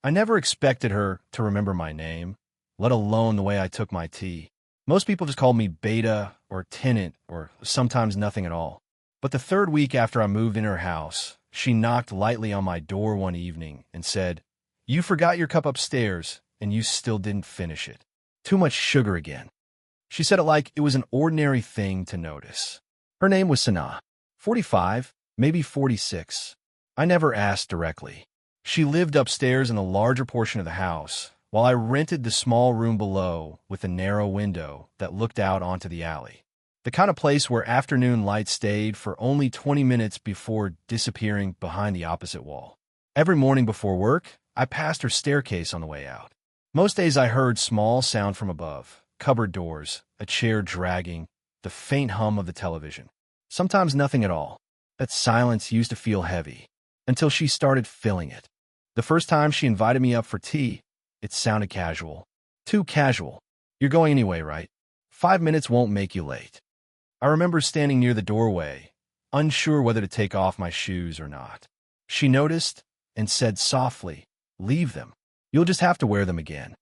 I never expected her to remember my name, let alone the way I took my tea. Most people just called me Beta or Tenant or sometimes nothing at all. But the third week after I moved in her house, she knocked lightly on my door one evening and said, "You forgot your cup upstairs, and you still didn't finish it. Too much sugar again." She said it like it was an ordinary thing to notice. Her name was Sanaa, 45, maybe 46. I never asked directly. She lived upstairs in the larger portion of the house, while I rented the small room below with a narrow window that looked out onto the alley. The kind of place where afternoon light stayed for only 20 minutes before disappearing behind the opposite wall. Every morning before work, I passed her staircase on the way out. Most days I heard small sound from above, cupboard doors, a chair dragging, the faint hum of the television. Sometimes nothing at all. That silence used to feel heavy, until she started filling it. The first time she invited me up for tea, it sounded casual. Too casual. "You're going anyway, right? 5 minutes won't make you late." I remember standing near the doorway, unsure whether to take off my shoes or not. She noticed and said softly, "Leave them. You'll just have to wear them again."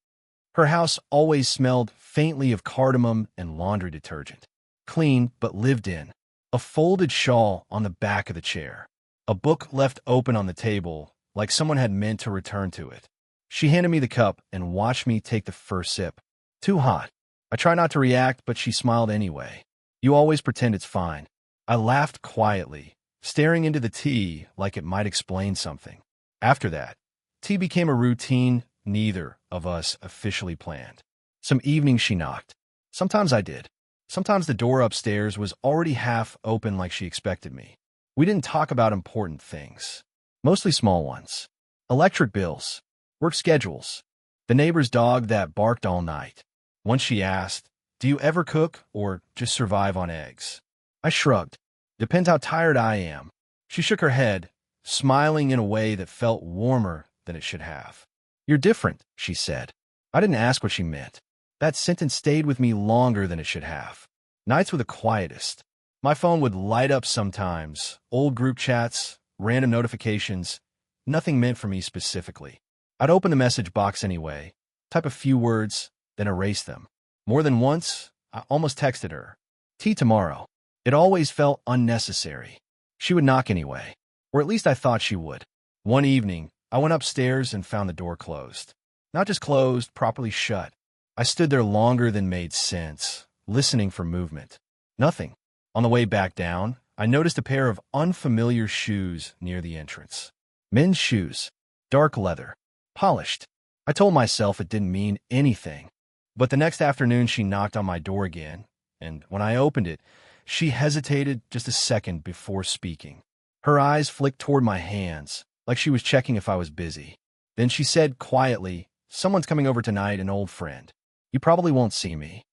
Her house always smelled faintly of cardamom and laundry detergent. Clean, but lived in. A folded shawl on the back of the chair. A book left open on the table, like someone had meant to return to it. She handed me the cup and watched me take the first sip. Too hot. I try not to react, but she smiled anyway. "You always pretend it's fine." I laughed quietly, staring into the tea like it might explain something. After that, tea became a routine neither of us officially planned. Some evenings she knocked. Sometimes I did. Sometimes the door upstairs was already half open like she expected me. We didn't talk about important things. Mostly small ones. Electric bills. Work schedules. The neighbor's dog that barked all night. Once she asked, "Do you ever cook or just survive on eggs?" I shrugged. "Depends how tired I am." She shook her head, smiling in a way that felt warmer than it should have. "You're different," she said. I didn't ask what she meant. That sentence stayed with me longer than it should have. Nights were the quietest. My phone would light up sometimes, old group chats, random notifications, nothing meant for me specifically. I'd open the message box anyway, type a few words, then erase them. More than once, I almost texted her, "Tea tomorrow." It always felt unnecessary. She would knock anyway, or at least I thought she would. One evening, I went upstairs and found the door closed. Not just closed, properly shut. I stood there longer than made sense, listening for movement. Nothing. On the way back down, I noticed a pair of unfamiliar shoes near the entrance. Men's shoes. Dark leather. Polished. I told myself it didn't mean anything. But the next afternoon she knocked on my door again, and when I opened it, she hesitated just a second before speaking. Her eyes flicked toward my hands, like she was checking if I was busy. Then she said quietly, "Someone's coming over tonight, an old friend. You probably won't see me."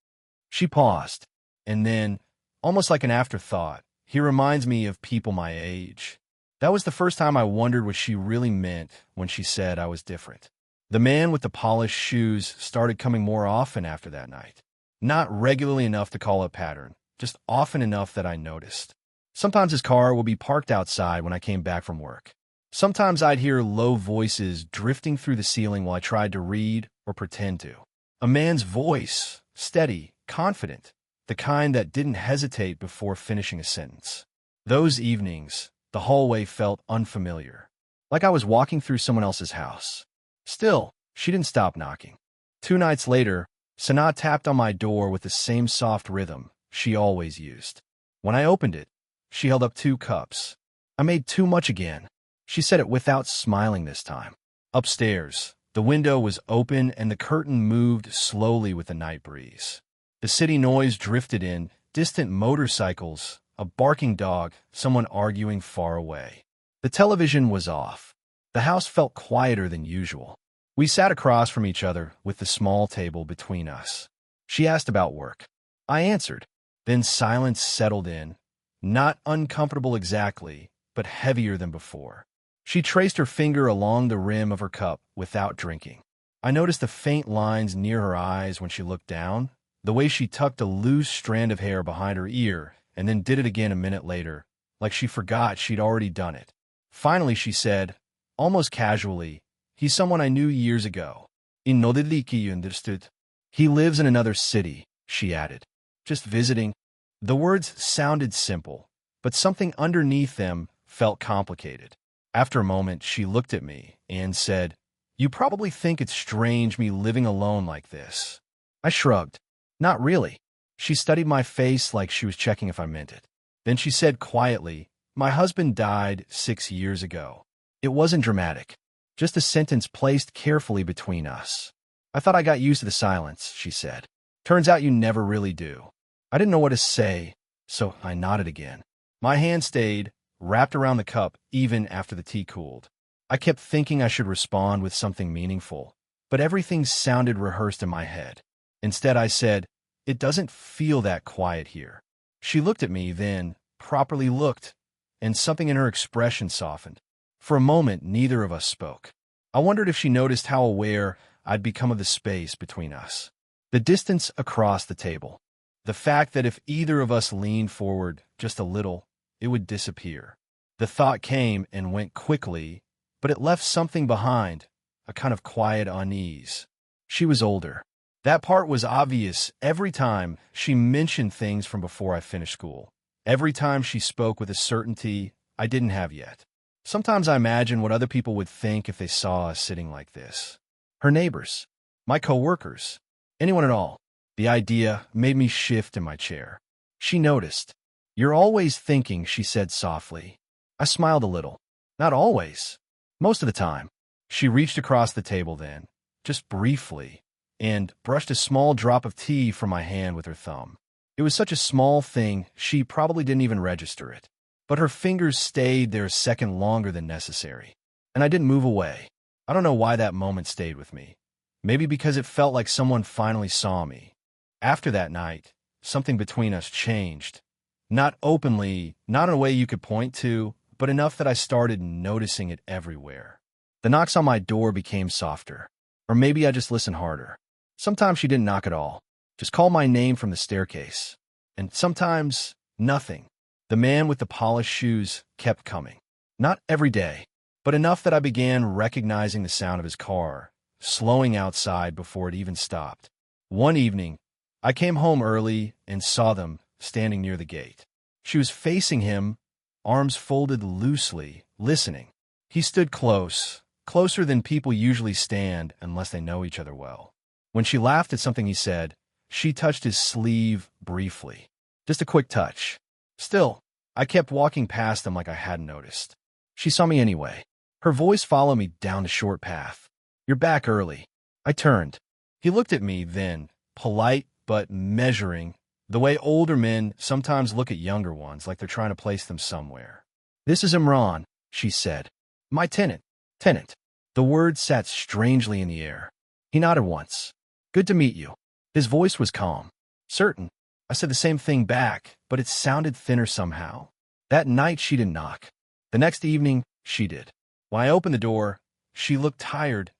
She paused, and then, almost like an afterthought, "He reminds me of people my age." That was the first time I wondered what she really meant when she said I was different. The man with the polished shoes started coming more often after that night. Not regularly enough to call a pattern, just often enough that I noticed. Sometimes his car would be parked outside when I came back from work. Sometimes I'd hear low voices drifting through the ceiling while I tried to read or pretend to. A man's voice, steady, confident, the kind that didn't hesitate before finishing a sentence. Those evenings, the hallway felt unfamiliar, like I was walking through someone else's house. Still, she didn't stop knocking. 2 nights later, Sanaa tapped on my door with the same soft rhythm she always used. When I opened it, she held up 2 cups. "I made too much again." She said it without smiling this time. Upstairs, the window was open and the curtain moved slowly with the night breeze. The city noise drifted in, distant motorcycles, a barking dog, someone arguing far away. The television was off. The house felt quieter than usual. We sat across from each other with the small table between us. She asked about work. I answered. Then silence settled in, not uncomfortable exactly, but heavier than before. She traced her finger along the rim of her cup without drinking. I noticed the faint lines near her eyes when she looked down, the way she tucked a loose strand of hair behind her ear and then did it again a minute later, like she forgot she'd already done it. Finally, she said, almost casually, He's someone I knew years ago. Inodiliki understood. He lives in another city, she added. Just visiting. The words sounded simple, but something underneath them felt complicated. After a moment, she looked at me and said, "You probably think it's strange me living alone like this." I shrugged. "Not really." She studied my face like she was checking if I meant it. Then she said quietly, "My husband died 6 years ago." It wasn't dramatic, just a sentence placed carefully between us. "I thought I got used to the silence," she said. "Turns out you never really do." I didn't know what to say, so I nodded again. My hand stayed wrapped around the cup even after the tea cooled. I kept thinking I should respond with something meaningful, but everything sounded rehearsed in my head. Instead, I said, "It doesn't feel that quiet here." She looked at me, then properly looked, and something in her expression softened. For a moment, neither of us spoke. I wondered if she noticed how aware I'd become of the space between us. The distance across the table. The fact that if either of us leaned forward just a little, it would disappear. The thought came and went quickly, but it left something behind, a kind of quiet unease. She was older. That part was obvious every time she mentioned things from before I finished school. Every time she spoke with a certainty I didn't have yet. Sometimes I imagine what other people would think if they saw us sitting like this. Her neighbors, my coworkers, anyone at all. The idea made me shift in my chair. She noticed. "You're always thinking," she said softly. I smiled a little. "Not always. Most of the time." She reached across the table then, just briefly, and brushed a small drop of tea from my hand with her thumb. It was such a small thing, she probably didn't even register it. But her fingers stayed there a second longer than necessary, and I didn't move away. I don't know why that moment stayed with me. Maybe because it felt like someone finally saw me. After that night, something between us changed. Not openly, not in a way you could point to, but enough that I started noticing it everywhere. The knocks on my door became softer. Or maybe I just listened harder. Sometimes she didn't knock at all, just called my name from the staircase. And sometimes, nothing. The man with the polished shoes kept coming. Not every day, but enough that I began recognizing the sound of his car, slowing outside before it even stopped. One evening, I came home early and saw them standing near the gate. She was facing him, arms folded loosely, listening. He stood close, closer than people usually stand unless they know each other well. When she laughed at something he said, she touched his sleeve briefly. Just a quick touch. Still, I kept walking past them like I hadn't noticed. She saw me anyway. Her voice followed me down the short path. "You're back early." I turned. He looked at me then, polite but measuring, the way older men sometimes look at younger ones like they're trying to place them somewhere. "This is Imran," she said. "My tenant." Tenant. The word sat strangely in the air. He nodded once. "Good to meet you." His voice was calm. "Certain." I said the same thing back, but it sounded thinner somehow. That night she didn't knock. The next evening, she did. When I opened the door, she looked tired.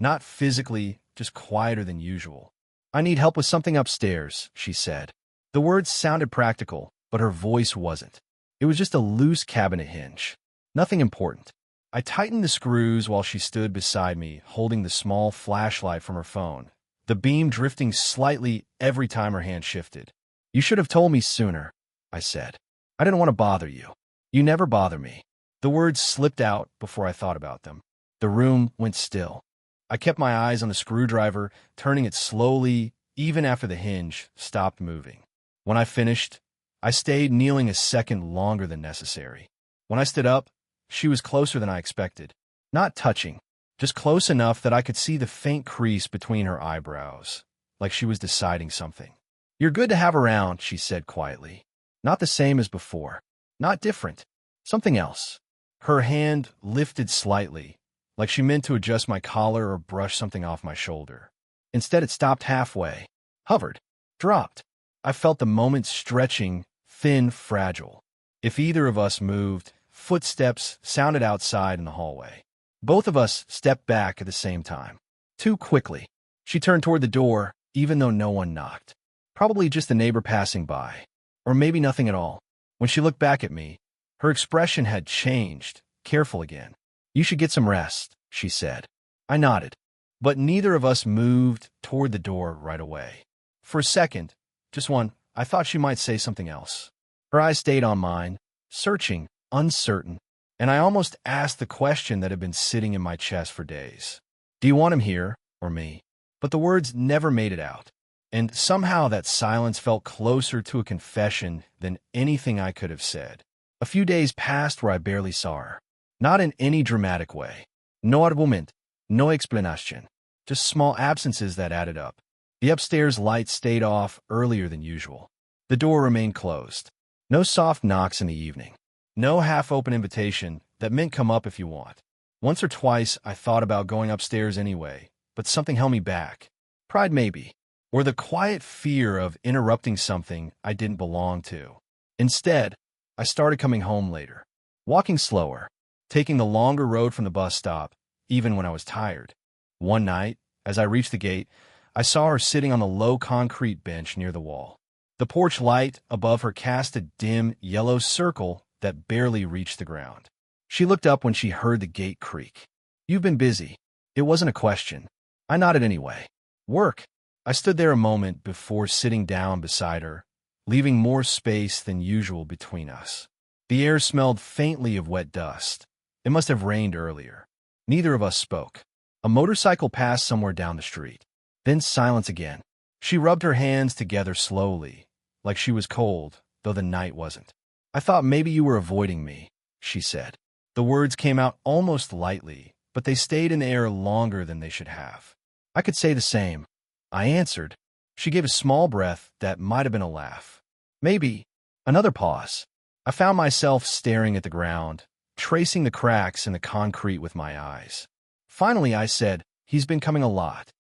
Not physically, just quieter than usual. "I need help with something upstairs," she said. The words sounded practical, but her voice wasn't. It was just a loose cabinet hinge. Nothing important. I tightened the screws while she stood beside me, holding the small flashlight from her phone, the beam drifting slightly every time her hand shifted. "You should have told me sooner," I said. "I didn't want to bother you." "You never bother me." The words slipped out before I thought about them. The room went still. I kept my eyes on the screwdriver, turning it slowly, even after the hinge stopped moving. When I finished, I stayed kneeling a second longer than necessary. When I stood up, she was closer than I expected. Not touching, just close enough that I could see the faint crease between her eyebrows, like she was deciding something. "You're good to have around," she said quietly. Not the same as before. Not different. Something else. Her hand lifted slightly, like she meant to adjust my collar or brush something off my shoulder. Instead, it stopped halfway, hovered, dropped. I felt the moment stretching, thin, fragile. If either of us moved, footsteps sounded outside in the hallway. Both of us stepped back at the same time. Too quickly. She turned toward the door, even though no one knocked. Probably just a neighbor passing by. Or maybe nothing at all. When she looked back at me, her expression had changed, careful again. "You should get some rest," she said. I nodded, but neither of us moved toward the door right away. For a second, just one, I thought she might say something else. Her eyes stayed on mine, searching, uncertain, and I almost asked the question that had been sitting in my chest for days. Do you want him here, or me? But the words never made it out, and somehow that silence felt closer to a confession than anything I could have said. A few days passed where I barely saw her. Not in any dramatic way. No argument, no explanation. Just small absences that added up. The upstairs light stayed off earlier than usual. The door remained closed. No soft knocks in the evening. No half-open invitation that meant come up if you want. Once or twice I thought about going upstairs anyway, but something held me back. Pride maybe, or the quiet fear of interrupting something I didn't belong to. Instead, I started coming home later, walking slower, taking the longer road from the bus stop, even when I was tired. One night, as I reached the gate, I saw her sitting on the low concrete bench near the wall. The porch light above her cast a dim, yellow circle that barely reached the ground. She looked up when she heard the gate creak. You've been busy. It wasn't a question. I nodded anyway. Work. I stood there a moment before sitting down beside her, leaving more space than usual between us. The air smelled faintly of wet dust. It must have rained earlier. Neither of us spoke. A motorcycle passed somewhere down the street. Then silence again. She rubbed her hands together slowly, like she was cold, though the night wasn't. I thought maybe you were avoiding me, she said. The words came out almost lightly, but they stayed in the air longer than they should have. I could say the same. I answered. She gave a small breath that might have been a laugh. Maybe. Another pause. I found myself staring at the ground, tracing the cracks in the concrete with my eyes. Finally, I said, he's been coming a lot.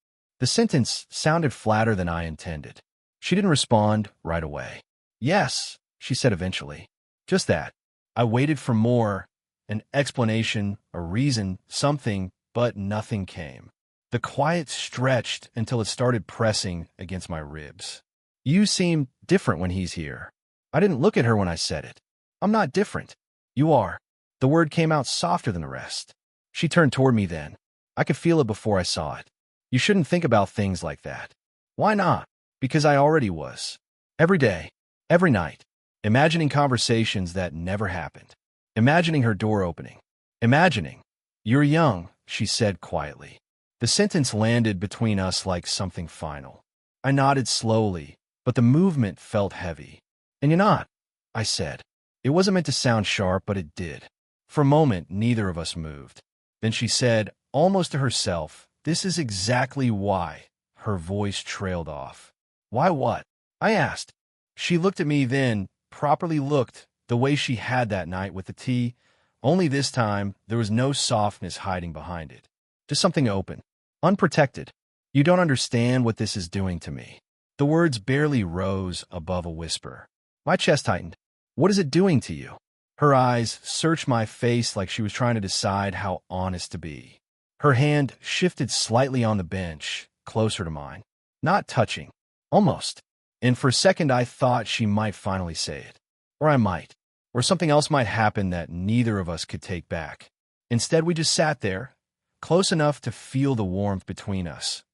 The sentence sounded flatter than I intended. She didn't respond right away. Yes, she said eventually. Just that. I waited for more, an explanation, a reason, something, but nothing came. The quiet stretched until it started pressing against my ribs. You seem different when he's here. I didn't look at her when I said it. I'm not different. You are. The word came out softer than the rest. She turned toward me then. I could feel it before I saw it. You shouldn't think about things like that. Why not? Because I already was. Every day, every night, imagining conversations that never happened. Imagining her door opening. Imagining. You're young, she said quietly. The sentence landed between us like something final. I nodded slowly, but the movement felt heavy. And you're not, I said. It wasn't meant to sound sharp, but it did. For a moment, neither of us moved. Then she said, almost to herself, this is exactly why. Her voice trailed off. Why what? I asked. She looked at me then, properly looked, the way she had that night with the tea, only this time there was no softness hiding behind it. Just something open, unprotected. You don't understand what this is doing to me. The words barely rose above a whisper. My chest tightened. What is it doing to you? Her eyes searched my face like she was trying to decide how honest to be. Her hand shifted slightly on the bench, closer to mine. Not touching. Almost. And for a second I thought she might finally say it. Or I might. Or something else might happen that neither of us could take back. Instead we just sat there, close enough to feel the warmth between us,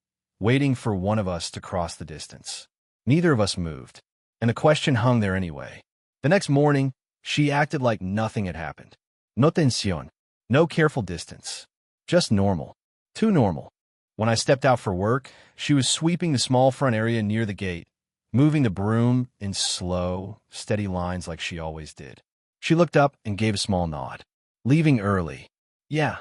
waiting for one of us to cross the distance. Neither of us moved, and the question hung there anyway. The next morning, she acted like nothing had happened. No tensión, no careful distance. Just normal. Too normal. When I stepped out for work, she was sweeping the small front area near the gate, moving the broom in slow, steady lines like she always did. She looked up and gave a small nod. Leaving early. Yeah.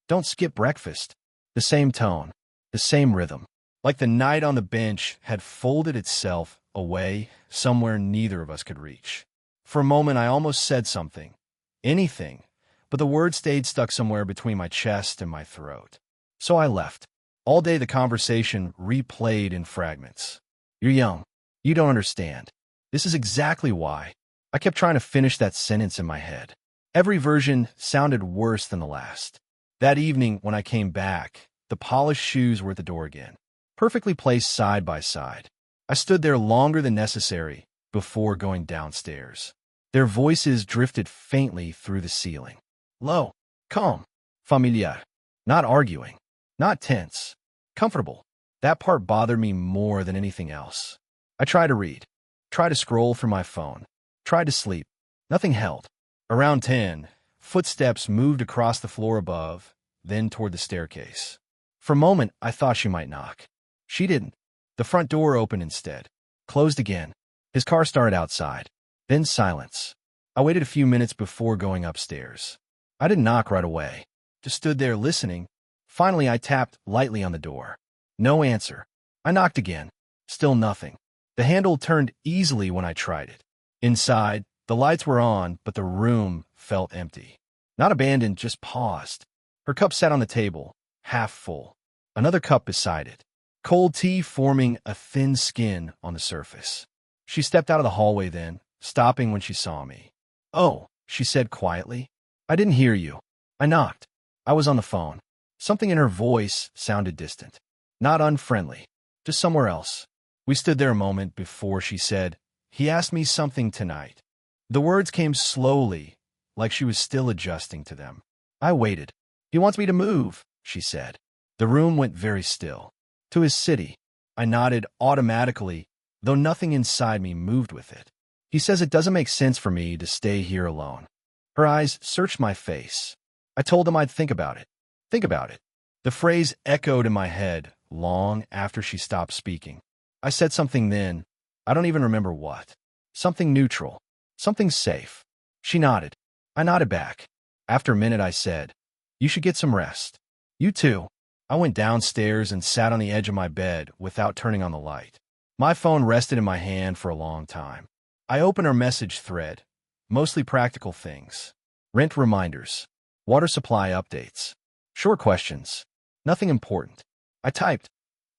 Don't skip breakfast. The same tone. The same rhythm. Like the night on the bench had folded itself away somewhere neither of us could reach. For a moment I almost said something. Anything. But the word stayed stuck somewhere between my chest and my throat. So I left. All day the conversation replayed in fragments. You're young. You don't understand. This is exactly why. I kept trying to finish that sentence in my head. Every version sounded worse than the last. That evening, when I came back, the polished shoes were at the door again, perfectly placed side by side. I stood there longer than necessary before going downstairs. Their voices drifted faintly through the ceiling. Low, calm, familiar, not arguing. Not tense. Comfortable. That part bothered me more than anything else. I tried to read. Tried to scroll through my phone. Tried to sleep. Nothing held. Around 10, footsteps moved across the floor above, then toward the staircase. For a moment, I thought she might knock. She didn't. The front door opened instead. Closed again. His car started outside. Then silence. I waited a few minutes before going upstairs. I didn't knock right away. Just stood there listening. Finally, I tapped lightly on the door. No answer. I knocked again. Still nothing. The handle turned easily when I tried it. Inside, the lights were on, but the room felt empty. Not abandoned, just paused. Her cup sat on the table, half full. Another cup beside it. Cold tea forming a thin skin on the surface. She stepped out of the hallway then, stopping when she saw me. "Oh," she said quietly. "I didn't hear you. I knocked. I was on the phone." Something in her voice sounded distant. Not unfriendly. Just somewhere else. We stood there a moment before she said, "He asked me something tonight." The words came slowly, like she was still adjusting to them. I waited. "He wants me to move," she said. The room went very still. "To his city." I nodded automatically, though nothing inside me moved with it. "He says it doesn't make sense for me to stay here alone." Her eyes searched my face. I told him I'd think about it. Think about it. The phrase echoed in my head long after she stopped speaking. I said something then. I don't even remember what. Something neutral. Something safe. She nodded. I nodded back. After a minute, I said, "You should get some rest." "You too." I went downstairs and sat on the edge of my bed without turning on the light. My phone rested in my hand for a long time. I opened her message thread. Mostly practical things. Rent reminders. Water supply updates. Short questions. Nothing important. I typed,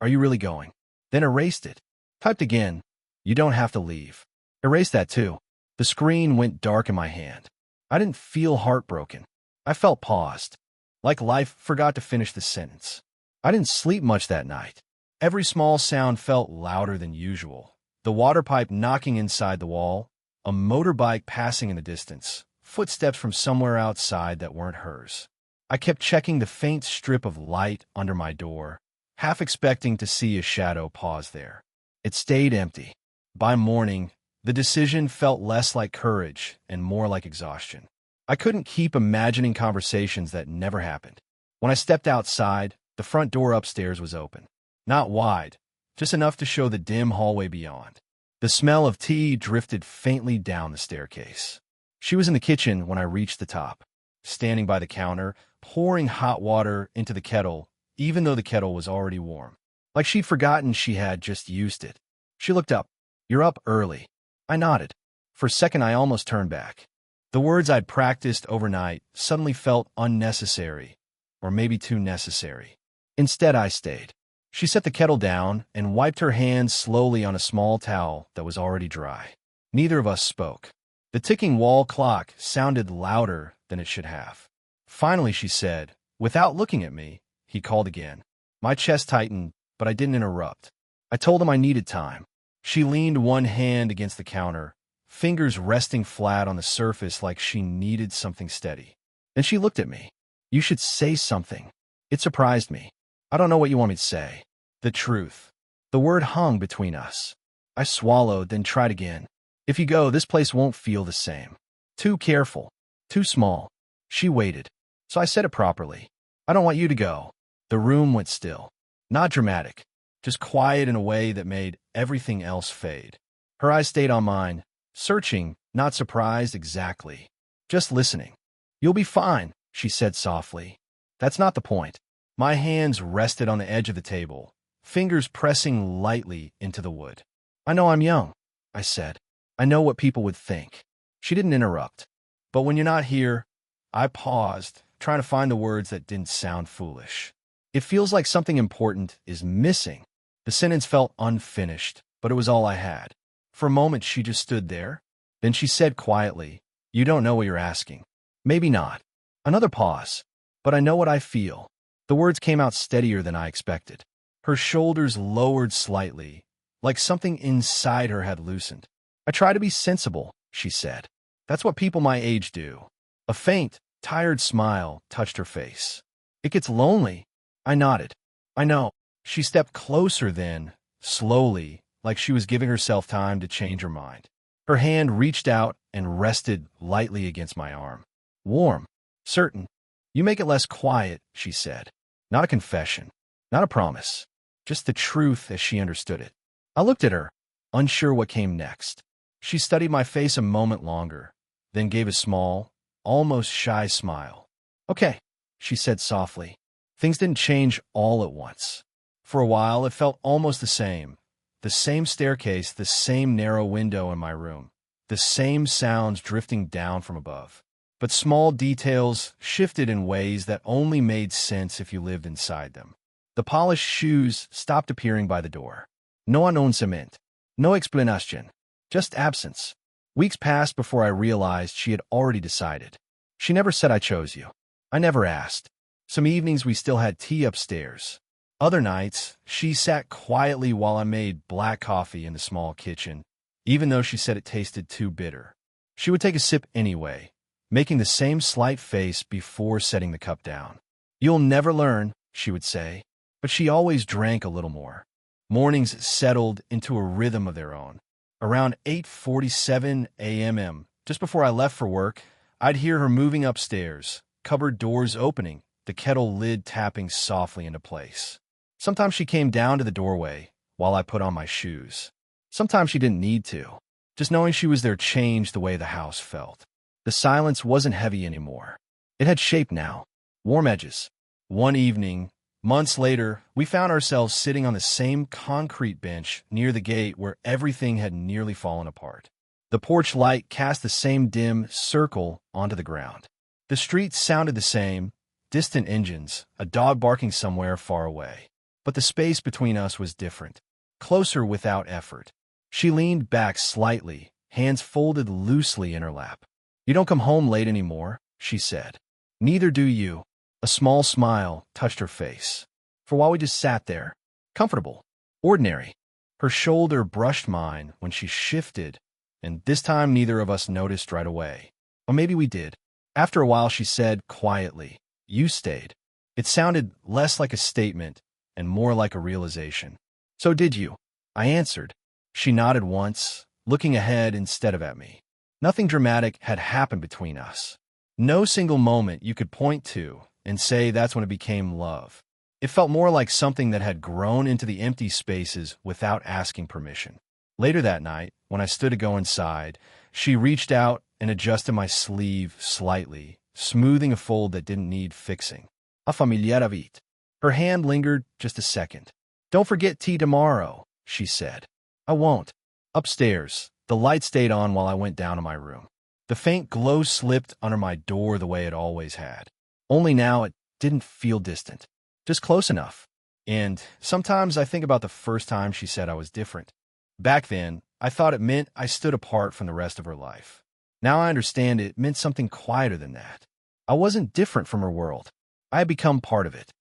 "Are you really going?" Then erased it. Typed again, "You don't have to leave." Erased that too. The screen went dark in my hand. I didn't feel heartbroken. I felt paused. Like life forgot to finish the sentence. I didn't sleep much that night. Every small sound felt louder than usual. The water pipe knocking inside the wall, a motorbike passing in the distance, footsteps from somewhere outside that weren't hers. I kept checking the faint strip of light under my door, half expecting to see a shadow pause there. It stayed empty. By morning, the decision felt less like courage and more like exhaustion. I couldn't keep imagining conversations that never happened. When I stepped outside, the front door upstairs was open. Not wide, just enough to show the dim hallway beyond. The smell of tea drifted faintly down the staircase. She was in the kitchen when I reached the top, standing by the counter, pouring hot water into the kettle, even though the kettle was already warm. Like she'd forgotten she had just used it. She looked up. "You're up early." I nodded. For a second, I almost turned back. The words I'd practiced overnight suddenly felt unnecessary, or maybe too necessary. Instead, I stayed. She set the kettle down and wiped her hands slowly on a small towel that was already dry. Neither of us spoke. The ticking wall clock sounded louder than it should have. Finally, she said, without looking at me, he called again. My chest tightened, but I didn't interrupt. I told him I needed time. She leaned one hand against the counter, fingers resting flat on the surface like she needed something steady. Then she looked at me. "You should say something." It surprised me. "I don't know what you want me to say." "The truth." The word hung between us. I swallowed, then tried again. "If you go, this place won't feel the same. Too careful. Too small." She waited. So I said it properly. "I don't want you to go." The room went still. Not dramatic. Just quiet in a way that made everything else fade. Her eyes stayed on mine, searching, not surprised exactly. Just listening. "You'll be fine," she said softly. "That's not the point." My hands rested on the edge of the table, fingers pressing lightly into the wood. "I know I'm young," I said. "I know what people would think." She didn't interrupt. "But when you're not here," I paused, trying to find the words that didn't sound foolish. "It feels like something important is missing." The sentence felt unfinished, but it was all I had. For a moment, she just stood there. Then she said quietly, "You don't know what you're asking." "Maybe not." Another pause. "But I know what I feel." The words came out steadier than I expected. Her shoulders lowered slightly, like something inside her had loosened. "I try to be sensible," she said. "That's what people my age do." A faint, tired smile touched her face. "It gets lonely." I nodded. I know. She stepped closer then, slowly, like she was giving herself time to change her mind. Her hand reached out and rested lightly against my arm. Warm. Certain. You make it less quiet, she said. Not a confession. Not a promise. Just the truth as she understood it. I looked at her, unsure what came next. She studied my face a moment longer, then gave a small, almost shy smile. Okay, she said softly. Things didn't change all at once. For a while, it felt almost the same. The same staircase, the same narrow window in my room, the same sounds drifting down from above. But small details shifted in ways that only made sense if you lived inside them. The polished shoes stopped appearing by the door. No announcement, no explanation, just absence. Weeks passed before I realized she had already decided. She never said I chose you. I never asked. Some evenings we still had tea upstairs. Other nights, she sat quietly while I made black coffee in the small kitchen, even though she said it tasted too bitter. She would take a sip anyway, making the same slight face before setting the cup down. You'll never learn, she would say, but she always drank a little more. Mornings settled into a rhythm of their own. Around 8:47 a.m., just before I left for work, I'd hear her moving upstairs, cupboard doors opening, the kettle lid tapping softly into place. Sometimes she came down to the doorway while I put on my shoes. Sometimes she didn't need to. Just knowing she was there changed the way the house felt. The silence wasn't heavy anymore. It had shape now. Warm edges. One evening, months later, we found ourselves sitting on the same concrete bench near the gate where everything had nearly fallen apart. The porch light cast the same dim circle onto the ground. The street sounded the same, distant engines, a dog barking somewhere far away. But the space between us was different, closer without effort. She leaned back slightly, hands folded loosely in her lap. You don't come home late anymore, she said. Neither do you. A small smile touched her face. For a while we just sat there, comfortable, ordinary. Her shoulder brushed mine when she shifted, and this time neither of us noticed right away. Or maybe we did. After a while she said quietly, you stayed. It sounded less like a statement and more like a realization. So did you? I answered. She nodded once, looking ahead instead of at me. Nothing dramatic had happened between us. No single moment you could point to and say that's when it became love. It felt more like something that had grown into the empty spaces without asking permission. Later that night, when I stood to go inside, she reached out and adjusted my sleeve slightly, smoothing a fold that didn't need fixing. A familiar vite. Her hand lingered just a second. Don't forget tea tomorrow, she said. I won't. Upstairs, the light stayed on while I went down to my room. The faint glow slipped under my door the way it always had. Only now it didn't feel distant, just close enough. And sometimes I think about the first time she said I was different. Back then, I thought it meant I stood apart from the rest of her life. Now I understand it meant something quieter than that. I wasn't different from her world. I had become part of it.